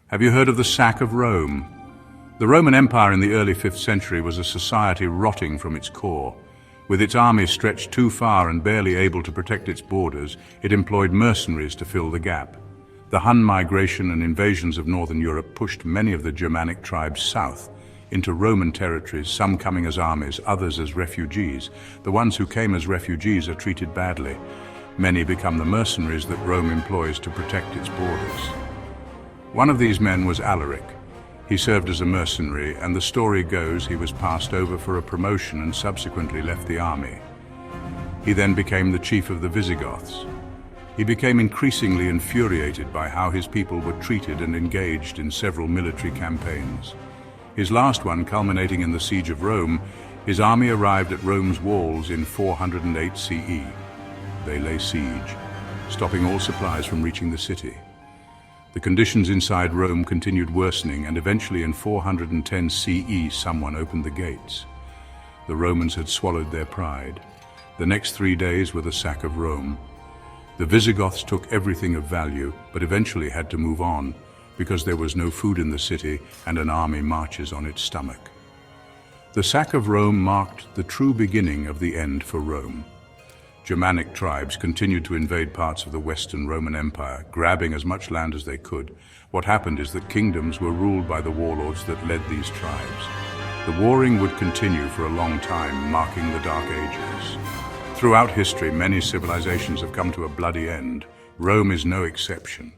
Have you heard of the sack of Rome? The Roman Empire in the early 5th century was a society rotting from its core. With its army stretched too far and barely able to protect its borders, it employed mercenaries to fill the gap. The Hun migration and invasions of northern Europe pushed many of the Germanic tribes south into Roman territories, some coming as armies, others as refugees. The ones who came as refugees are treated badly. Many become the mercenaries that Rome employs to protect its borders. One of these men was Alaric. He served as a mercenary, and the story goes he was passed over for a promotion and subsequently left the army. He then became the chief of the Visigoths. He became increasingly infuriated by how his people were treated and engaged in several military campaigns. His last one culminating in the siege of Rome, his army arrived at Rome's walls in 408 CE. They lay siege, stopping all supplies from reaching the city. The conditions inside Rome continued worsening, and eventually in 410 CE someone opened the gates. The Romans had swallowed their pride. The next 3 days were the sack of Rome. The Visigoths took everything of value, but eventually had to move on, because there was no food in the city and an army marches on its stomach. The sack of Rome marked the true beginning of the end for Rome. Germanic tribes continued to invade parts of the Western Roman Empire, grabbing as much land as they could. What happened is that kingdoms were ruled by the warlords that led these tribes. The warring would continue for a long time, marking the Dark Ages. Throughout history, many civilizations have come to a bloody end. Rome is no exception.